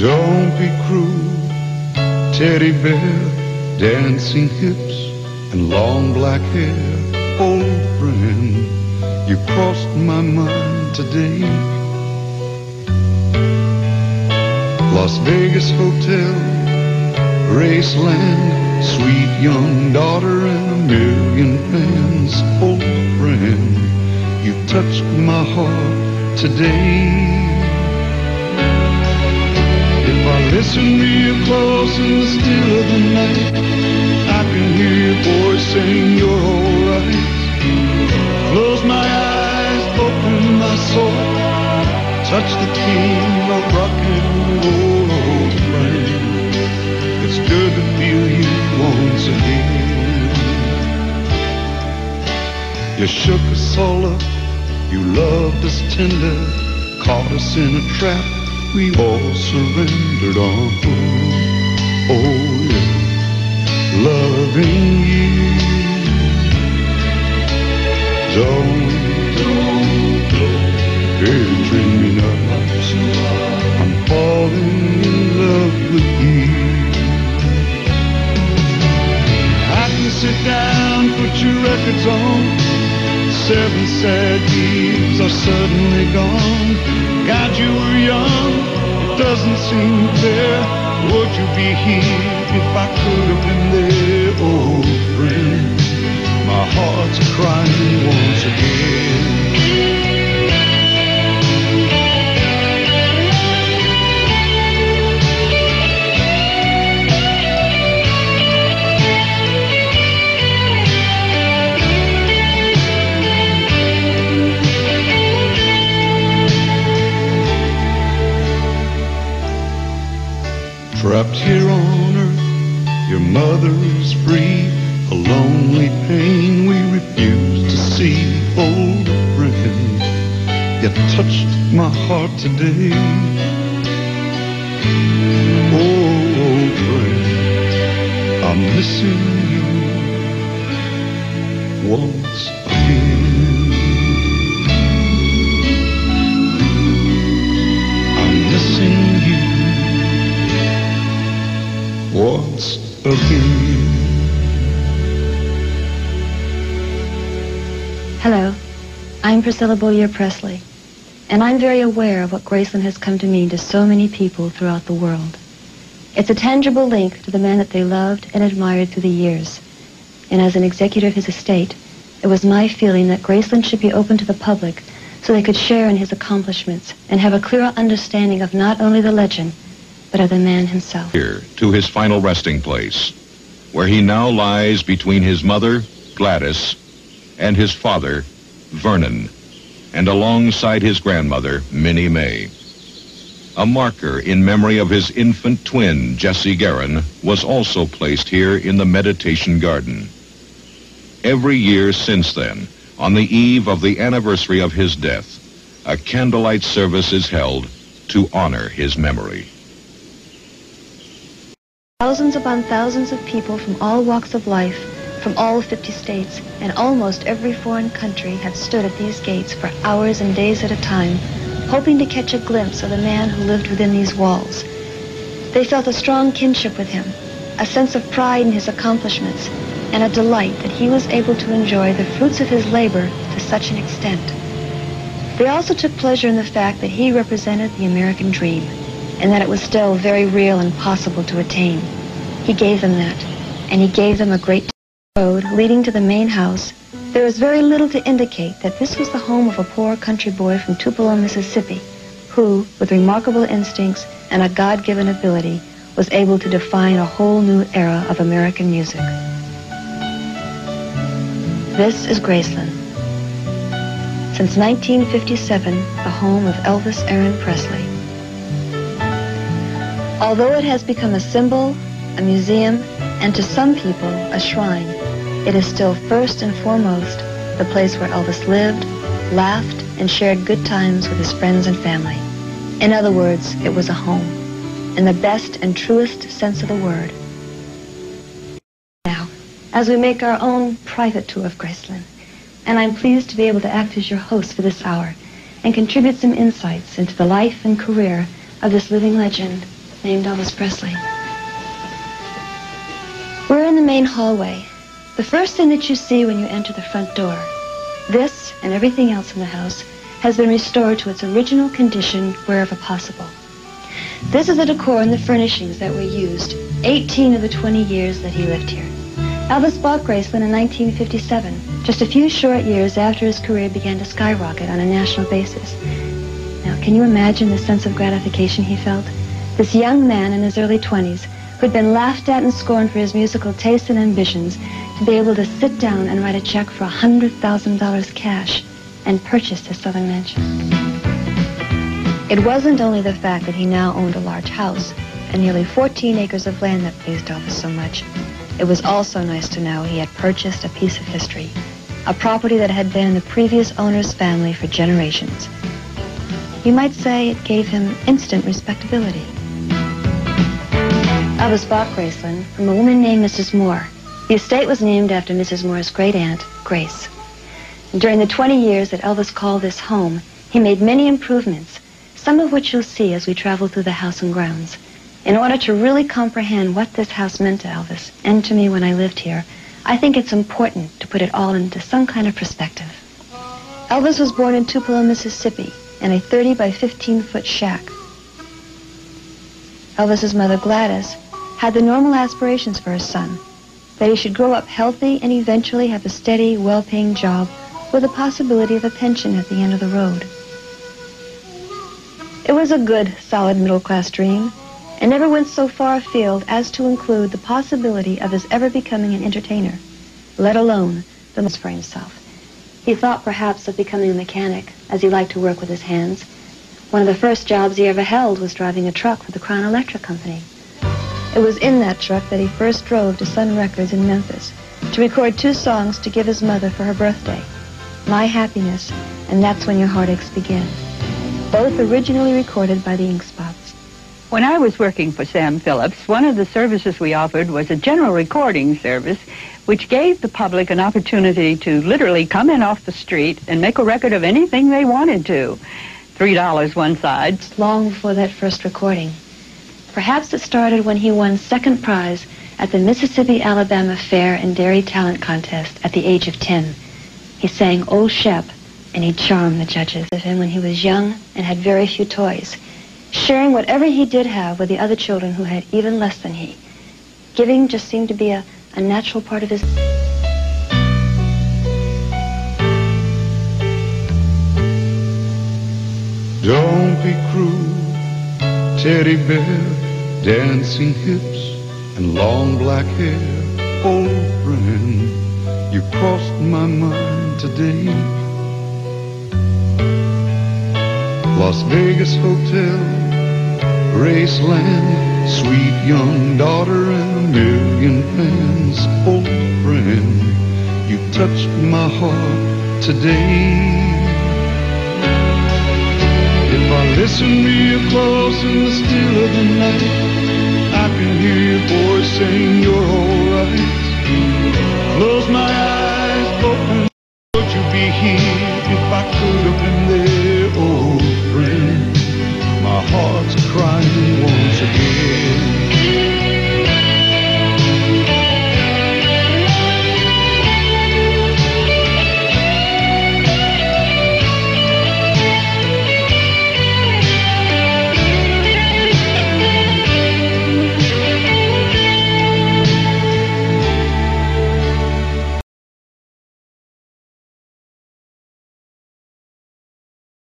Don't be cruel, teddy bear, dancing hips and long black hair. Old friend, you crossed my mind today. Las Vegas Hotel, Graceland, sweet young daughter and a million fans. Old friend, you touched my heart today. If I listen real close in the still of the night, I can hear your voice saying you're alright. Close my eyes, open my soul, touch the theme of rock and roll, old friend. It's good to feel you once again. You shook us all up, you loved us tender, caught us in a trap, we all surrendered on. Oh yeah, loving you. Don't daydream me now. I'm falling in love with you. I can sit down, put your records on. 7 sad years are suddenly gone. God, you were young, it doesn't seem fair. Would you be here if I could have been there? Oh, friend, my heart's crying once again. Trapped here on earth, your mother is free. A lonely pain we refuse to see. Old friend, you touched my heart today. Oh, old friend, I'm missing you once again. I'm missing you once again. Hello, I'm Priscilla Beaulieu Presley, and I'm very aware of what Graceland has come to mean to so many people throughout the world. It's a tangible link to the man that they loved and admired through the years. And as an executor of his estate, it was my feeling that Graceland should be open to the public so they could share in his accomplishments and have a clearer understanding of not only the legend, but of the man himself. Here to his final resting place, where he now lies between his mother, Gladys, and his father, Vernon, and alongside his grandmother, Minnie May. A marker in memory of his infant twin, Jessie Guerin, was also placed here in the meditation garden. Every year since then, on the eve of the anniversary of his death, a candlelight service is held to honor his memory. Thousands upon thousands of people from all walks of life, from all 50 states, and almost every foreign country have stood at these gates for hours and days at a time, hoping to catch a glimpse of the man who lived within these walls. They felt a strong kinship with him, a sense of pride in his accomplishments, and a delight that he was able to enjoy the fruits of his labor to such an extent. They also took pleasure in the fact that he represented the American dream, and that it was still very real and possible to attain. He gave them that, and he gave them a great road leading to the main house. There was very little to indicate that this was the home of a poor country boy from Tupelo, Mississippi, who, with remarkable instincts and a God-given ability, was able to define a whole new era of American music. This is Graceland. Since 1957, the home of Elvis Aaron Presley. Although it has become a symbol, a museum, and to some people, a shrine, it is still first and foremost the place where Elvis lived, laughed, and shared good times with his friends and family. In other words, it was a home, in the best and truest sense of the word. Now, as we make our own private tour of Graceland, and I'm pleased to be able to act as your host for this hour and contribute some insights into the life and career of this living legend, named Elvis Presley. We're in the main hallway. The first thing that you see when you enter the front door, this and everything else in the house has been restored to its original condition wherever possible. This is the decor and the furnishings that were used 18 of the 20 years that he lived here. Elvis bought Graceland in 1957, just a few short years after his career began to skyrocket on a national basis. Now, can you imagine the sense of gratification he felt? This young man in his early 20s, who'd been laughed at and scorned for his musical tastes and ambitions, to be able to sit down and write a check for $100,000 cash and purchase his southern mansion. It wasn't only the fact that he now owned a large house and nearly 14 acres of land that pleased Elvis so much. It was also nice to know he had purchased a piece of history, a property that had been in the previous owner's family for generations. You might say it gave him instant respectability. Elvis bought Graceland from a woman named Mrs. Moore. The estate was named after Mrs. Moore's great-aunt, Grace. And during the 20 years that Elvis called this home, he made many improvements, some of which you'll see as we travel through the house and grounds. In order to really comprehend what this house meant to Elvis and to me when I lived here, I think it's important to put it all into some kind of perspective. Elvis was born in Tupelo, Mississippi, in a 30 by 15-foot shack. Elvis's mother, Gladys, had the normal aspirations for her son, that he should grow up healthy and eventually have a steady, well-paying job with the possibility of a pension at the end of the road. It was a good, solid middle-class dream, and never went so far afield as to include the possibility of his ever becoming an entertainer, let alone the most for himself. He thought perhaps of becoming a mechanic, as he liked to work with his hands. One of the first jobs he ever held was driving a truck for the Crown Electric Company. It was in that truck that he first drove to Sun Records in Memphis to record 2 songs to give his mother for her birthday, My Happiness and That's When Your Heartaches Begin, both originally recorded by the Ink Spots. When I was working for Sam Phillips, one of the services we offered was a general recording service, which gave the public an opportunity to literally come in off the street and make a record of anything they wanted to. $3 one side. Long before that first recording. Perhaps it started when he won second prize at the Mississippi-Alabama Fair and Dairy Talent Contest at the age of 10. He sang Old Shep, and he charmed the judges of him when he was young and had very few toys, sharing whatever he did have with the other children who had even less than he. Giving just seemed to be a natural part of his... Don't be cruel, teddy bear, dancing hips and long black hair. Old friend, you crossed my mind today. Las Vegas Hotel, Graceland, sweet young daughter and a million fans. Old friend, you touched my heart today. If I listen real close in the still of the night, I can hear your voice saying